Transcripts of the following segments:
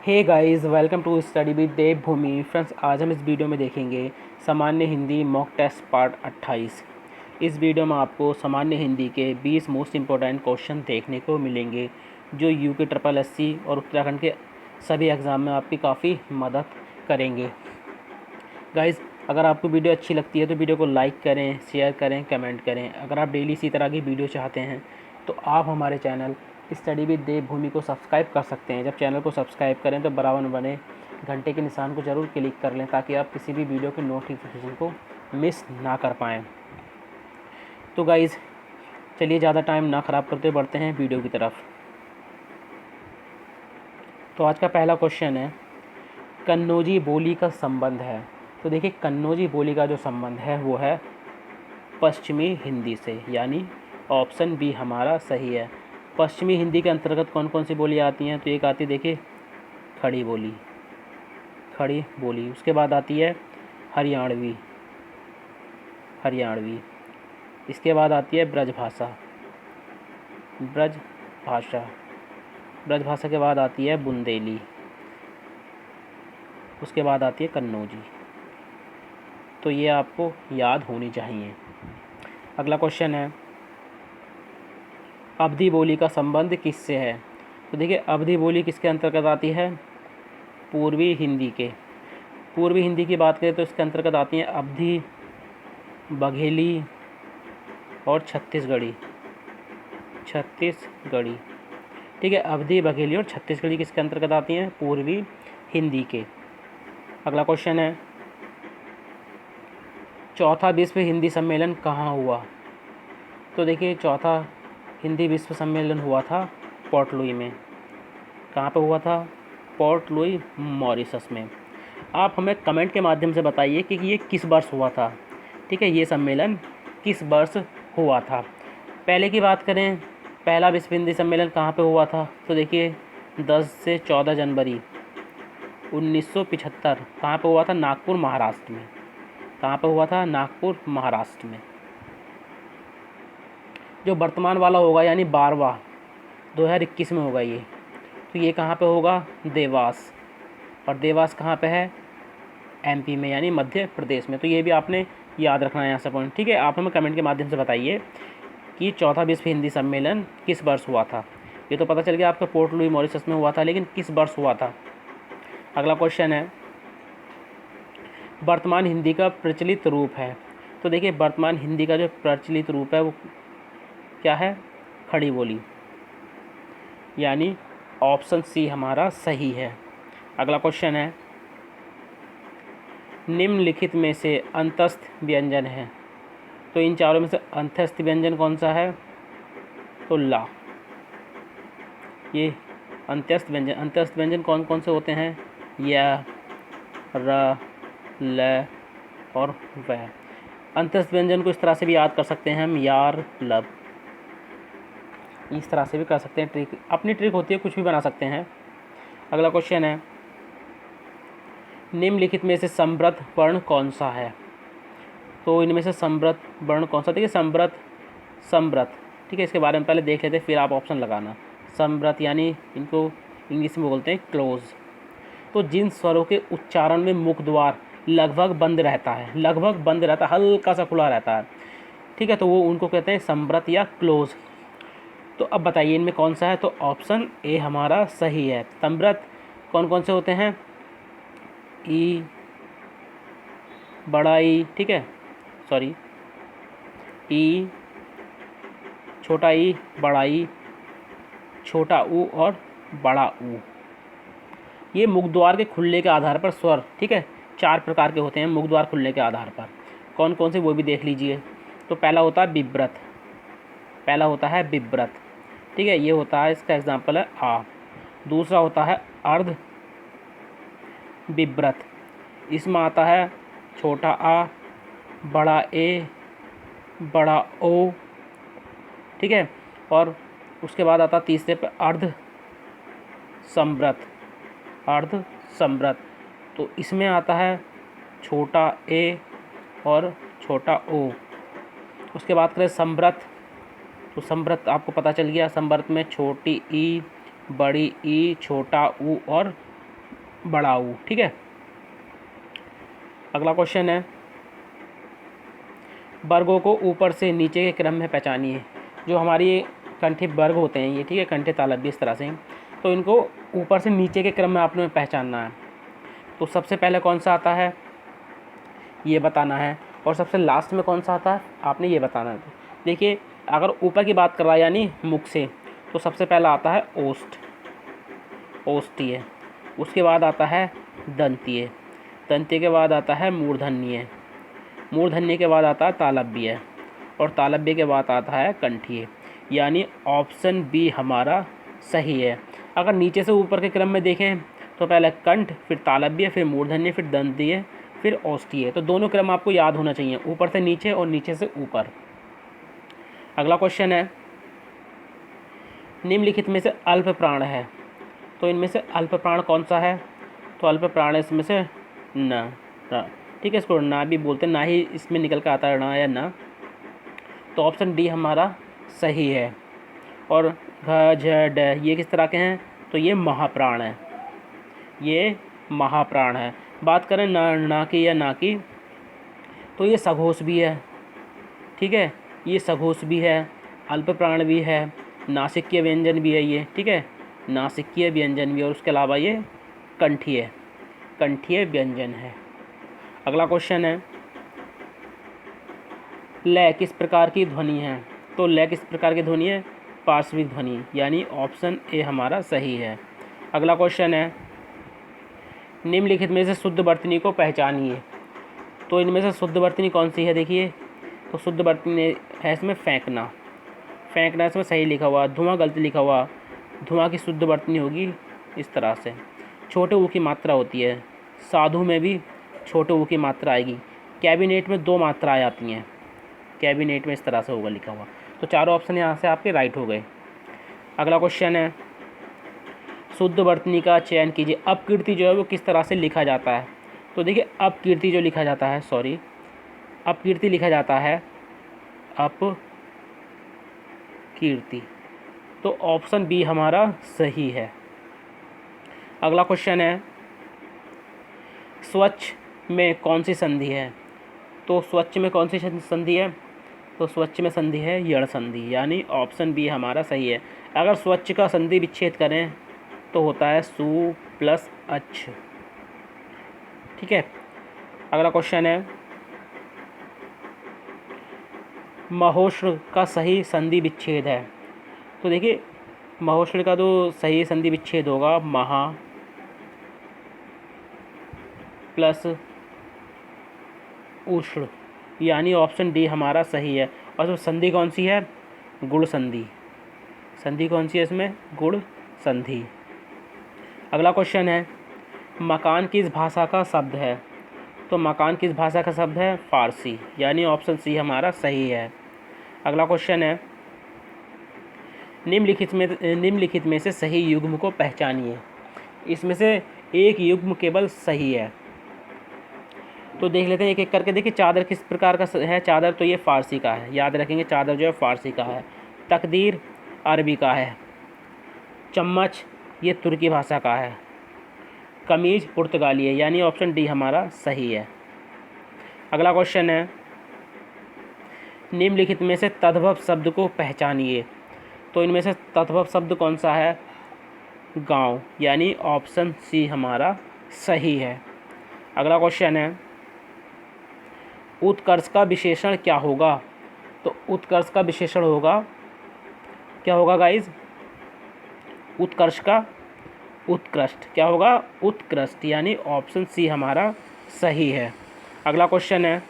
Hey guys, welcome to study with Devbhoomi. Friends, आज हम इस वीडियो में देखेंगे सामान्य हिंदी मॉक टेस्ट पार्ट 28। इस वीडियो में आपको सामान्य हिंदी के 20 मोस्ट इम्पोर्टेंट क्वेश्चन देखने को मिलेंगे जो यूके ट्रिपल एससी और उत्तराखंड के सभी एग्ज़ाम में आपकी काफ़ी मदद करेंगे। गाइस, अगर आपको वीडियो अच्छी लगती है तो वीडियो को लाइक करें, शेयर करें, कमेंट करें। अगर आप डेली इसी तरह की वीडियो चाहते हैं तो आप हमारे चैनल स्टडी विद देवभूमि को सब्सक्राइब कर सकते हैं। जब चैनल को सब्सक्राइब करें तो बराबर बने घंटे के निशान को ज़रूर क्लिक कर लें ताकि आप किसी भी वीडियो के नोटिफिकेशन को मिस ना कर पाएँ। तो गाइज़, चलिए ज़्यादा टाइम ना ख़राब करते बढ़ते हैं वीडियो की तरफ। तो आज का पहला क्वेश्चन है, कन्नौजी बोली का संबंध है। तो देखिए, कन्नौजी बोली का जो संबंध है वो है पश्चिमी हिंदी से, यानी ऑप्शन बी हमारा सही है। पश्चिमी हिंदी के अंतर्गत कौन कौन सी बोलियाँ आती हैं? तो एक आती है, देखिए, खड़ी बोली, खड़ी बोली। उसके बाद आती है हरियाणवी, हरियाणवी। इसके बाद आती है ब्रजभाषा, ब्रजभाषा। ब्रजभाषा के बाद आती है बुंदेली। उसके बाद आती है कन्नौजी। तो ये आपको याद होनी चाहिए। अगला क्वेश्चन है, अवधी बोली का संबंध किससे है? तो देखिए, अवधी बोली किसके अंतर्गत आती है? पूर्वी हिंदी के। पूर्वी हिंदी की बात करें तो इसके अंतर्गत आती हैं अवधी, बघेली और छत्तीसगढ़ी, छत्तीसगढ़ी। ठीक है, अवधी, बघेली और छत्तीसगढ़ी किसके अंतर्गत आती हैं? पूर्वी हिंदी के। अगला क्वेश्चन है, चौथा विश्व हिंदी सम्मेलन कहाँ हुआ? तो देखिए, चौथा हिंदी विश्व सम्मेलन हुआ था पोर्ट लुई में। कहाँ पे हुआ था? पोर्ट लुई, मॉरिशस में। आप हमें कमेंट के माध्यम से बताइए कि ये किस वर्ष हुआ था। ठीक है, ये सम्मेलन किस वर्ष हुआ था? पहले की बात करें, पहला विश्व हिंदी सम्मेलन कहाँ पे हुआ था? तो देखिए, 10 से 14 जनवरी 1975 कहाँ पे हुआ था? नागपुर, महाराष्ट्र में। कहाँ पे हुआ था? नागपुर, महाराष्ट्र में। जो वर्तमान वाला होगा यानी 12वां 2021 में होगा ये, तो ये कहाँ पे होगा? देवास। और देवास कहाँ पे है? एमपी में, यानी मध्य प्रदेश में। तो ये भी आपने याद रखना है यहाँ से पॉइंट। ठीक है, आप हमें कमेंट के माध्यम से बताइए कि चौथा विश्व हिंदी सम्मेलन किस वर्ष हुआ था। ये तो पता चल गया आपका पोर्ट लुई, मॉरिशस में हुआ था, लेकिन किस वर्ष हुआ था? अगला क्वेश्चन है, वर्तमान हिंदी का प्रचलित रूप है। तो देखिए, वर्तमान हिंदी का जो प्रचलित रूप है वो क्या है? खड़ी बोली, यानी ऑप्शन सी हमारा सही है। अगला क्वेश्चन है, निम्नलिखित में से अंतस्थ व्यंजन है। तो इन चारों में से अंतस्थ व्यंजन कौन सा है? तो ला। ये अंतस्थ व्यंजन, अंतस्थ व्यंजन कौन कौन से होते हैं? य, र, ल और व। अंतस्थ व्यंजन को इस तरह से भी याद कर सकते हैं हम, यार, लब। इस तरह से भी कर सकते हैं। ट्रिक अपनी ट्रिक होती है, कुछ भी बना सकते हैं। अगला क्वेश्चन है, निम्नलिखित में से समृद्ध वर्ण कौन सा है? तो इनमें से समृद्ध वर्ण कौन सा? देखिए, समृद्ध, समृद्ध। ठीक है, इसके बारे में पहले देख लेते हैं, फिर आप ऑप्शन लगाना। समृद्ध यानी इनको इंग्लिश में बोलते हैं क्लोज। तो जिन स्वरों के उच्चारण में मुख द्वार लगभग बंद रहता है, लगभग बंद रहता है, हल्का सा खुला रहता है, ठीक है, तो वो उनको कहते हैं समृद्ध या क्लोज। तो अब बताइए इनमें कौन सा है? तो ऑप्शन ए हमारा सही है। समृद्ध कौन कौन से होते हैं? ई, बड़ा ई, ठीक है, सॉरी, ई, छोटा ई, बड़ा ई, छोटा ऊ और बड़ा ऊ। ये मुख द्वार के खुलने के आधार पर स्वर, ठीक है, 4 प्रकार के होते हैं मुख द्वार खुलने के आधार पर। कौन कौन से वो भी देख लीजिए। तो पहला होता है विव्रत, पहला होता है विव्रत, ठीक है, ये होता है, इसका एग्जाम्पल है आ। दूसरा होता है अर्ध विव्रत, इसमें आता है छोटा आ, बड़ा ए, बड़ा ओ, ठीक है, और उसके बाद आता तीसरे पे अर्ध समृत, अर्ध समृत। तो इसमें आता है छोटा ए और छोटा ओ। उसके बाद करें समृत, तो समृत आपको पता चल गया, समृत में छोटी ई, बड़ी ई, छोटा ऊ और बड़ा ऊ। ठीक है, अगला क्वेश्चन है, वर्गों को ऊपर से नीचे के क्रम में पहचानिए। जो हमारी कंठे वर्ग होते हैं ये, ठीक है, कंठे तालव्य इस तरह से, तो इनको ऊपर से नीचे के क्रम में आपने पहचानना है। तो सबसे पहले कौन सा आता है ये बताना है, और सबसे लास्ट में कौन सा आता है आपने ये बताना है। देखिए, अगर ऊपर की बात कर रहा है यानी मुख से, तो सबसे पहला आता है ओष्ठ, ओष्ठीय। उसके बाद आता है दंतीय, दंतीय के बाद आता है मूर्धन्य, मूर्धन्य के बाद आता है तालव्य, और तालव्य के बाद आता है कंठीय। यानी ऑप्शन बी हमारा सही है। अगर नीचे से ऊपर के क्रम में देखें तो पहले कंठ, फिर तालव्य, फिर मूर्धन्य, फिर दंतीय, फिर ओष्ठीय। तो दोनों क्रम आपको याद होना चाहिए, ऊपर से नीचे और नीचे से ऊपर। अगला क्वेश्चन है, निम्नलिखित में से अल्प प्राण है, तो इनमें से अल्प प्राण कौन सा है? तो अल्प प्राण इसमें से न, ठीक है, इसको ना भी बोलते हैं, ना ही इसमें निकल कर आता है ना या ना। तो ऑप्शन डी हमारा सही है। और घ झ ड ये किस तरह के हैं? तो ये महाप्राण है, ये महाप्राण है। बात करें ना की या ना की, तो ये सघोष भी है, ठीक है, ये सघोष भी है, अल्प प्राण भी है, नासिकीय व्यंजन भी है ये, ठीक है, नासिकीय व्यंजन भी, और उसके अलावा ये कंठीय, कंठीय व्यंजन है। अगला क्वेश्चन है, लय किस प्रकार की ध्वनि है? तो लय किस प्रकार की ध्वनि है? पार्श्विक ध्वनि, यानी ऑप्शन ए हमारा सही है। अगला क्वेश्चन है, निम्नलिखित में से शुद्ध वर्तनी को पहचानिए। तो इनमें से शुद्ध वर्तनी कौन सी है? देखिए, तो शुद्ध वर्तनी है इसमें फेंकना, फेंकना इसमें सही लिखा हुआ, धुआं गलती लिखा हुआ। धुआं की शुद्ध वर्तनी होगी इस तरह से, छोटे ऊ की मात्रा होती है, साधु में भी छोटे ऊ की मात्रा आएगी, कैबिनेट में 2 मात्राएँ आती हैं, कैबिनेट में इस तरह से होगा लिखा हुआ। तो चारों ऑप्शन यहाँ से आपके राइट हो गए। अगला क्वेश्चन है, शुद्ध वर्तनी का चयन कीजिए। अपकीर्ति जो है वो किस तरह से लिखा जाता है? तो देखिए, अपकीर्ति जो लिखा जाता है, सॉरी, अपकीर्ति लिखा जाता है अपकीर्ति। तो ऑप्शन बी हमारा सही है। अगला क्वेश्चन है, स्वच्छ में कौन सी संधि है? तो स्वच्छ में कौन सी संधि है? तो स्वच्छ में संधि है यण संधि, यानी ऑप्शन बी हमारा सही है। अगर स्वच्छ का संधि विच्छेद करें तो होता है सु प्लस अच्छ, ठीक है। अगला क्वेश्चन है, महोष्ण का सही संधि विच्छेद है। तो देखिए, महोष्ण का तो सही संधि विच्छेद होगा महा प्लस उष्ण, यानी ऑप्शन डी हमारा सही है। और तो संधि कौन सी है? गुण संधि, संधि कौन सी है इसमें? गुण संधि। अगला क्वेश्चन है, मकान किस भाषा का शब्द है? तो मकान किस भाषा का शब्द है? फारसी, यानी ऑप्शन सी हमारा सही है। अगला क्वेश्चन है, निम्नलिखित में से सही युग्म को पहचानिए। इसमें से एक युग्म केवल सही है, तो देख लेते हैं एक एक करके। देखिए, चादर किस प्रकार का है? चादर तो ये फ़ारसी का है, याद रखेंगे, चादर जो है फ़ारसी का है। तकदीर अरबी का है। चम्मच ये तुर्की भाषा का है। कमीज पुर्तगाली है, यानी ऑप्शन डी हमारा सही है। अगला क्वेश्चन है, निम्नलिखित में से तद्भव शब्द को पहचानिए। तो इनमें से तद्भव शब्द कौन सा है? गांव, यानी ऑप्शन सी हमारा सही है। अगला क्वेश्चन है, उत्कर्ष का विशेषण क्या होगा? तो उत्कर्ष का विशेषण होगा, क्या होगा गाइज? उत्कर्ष का उत्कृष्ट, क्या होगा? उत्कृष्ट, यानी ऑप्शन सी हमारा सही है। अगला क्वेश्चन है,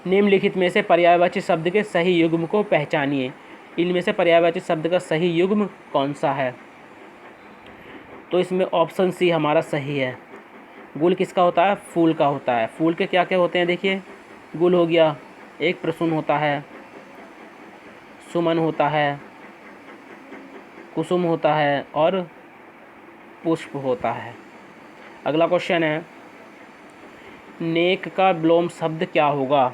निम्नलिखित में से पर्यायवाची शब्द के सही युग्म को पहचानिए। इनमें से पर्यायवाची शब्द का सही युग्म कौन सा है? तो इसमें ऑप्शन सी हमारा सही है। गुल किसका होता है? फूल का होता है। फूल के क्या क्या होते हैं? देखिए, गुल हो गया, एक प्रसून होता है, सुमन होता है, कुसुम होता है, और पुष्प होता है। अगला क्वेश्चन है, नेक का विलोम शब्द क्या होगा?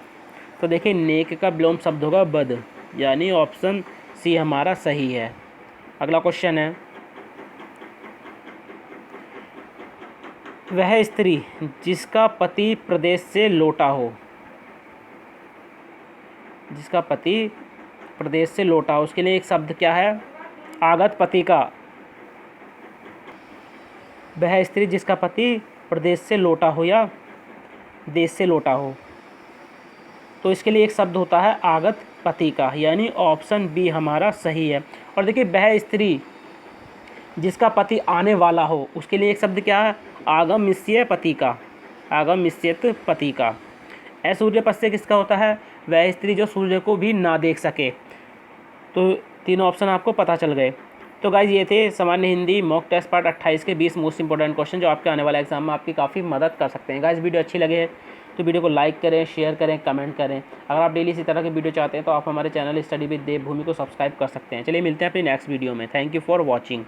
तो देखिए, नेक का विलोम शब्द होगा बद, यानी ऑप्शन सी हमारा सही है। अगला क्वेश्चन है, वह स्त्री जिसका पति प्रदेश से लौटा हो, जिसका पति प्रदेश से लौटा हो, उसके लिए एक शब्द क्या है? आगत पति का। वह स्त्री जिसका पति प्रदेश से लौटा हो या देश से लौटा हो, तो इसके लिए एक शब्द होता है आगत पति का, यानी ऑप्शन बी हमारा सही है। और देखिए वह स्त्री जिसका पति आने वाला हो, उसके लिए एक शब्द क्या है? आगमनिष्य पति का, आगमनिष्यत पति का। सूर्य पथ से किसका होता है? वह स्त्री जो सूर्य को भी ना देख सके। तो तीनों ऑप्शन आपको पता चल गए। तो गाइज ये थे सामान्य हिंदी मॉक टेस्ट पार्ट 28 के 20 मोस्ट इंपॉर्टेंट क्वेश्चन जो आपके आने वाले एग्जाम में आपकी काफ़ी मदद कर सकते हैं। गाइज वीडियो अच्छी लगे तो वीडियो को लाइक करें, शेयर करें, कमेंट करें। अगर आप डेली इसी तरह के वीडियो चाहते हैं तो आप हमारे चैनल स्टडी विद देवभूमि को सब्सक्राइब कर सकते हैं। चलिए मिलते हैं अपनी नेक्स्ट वीडियो में। Thank you for watching.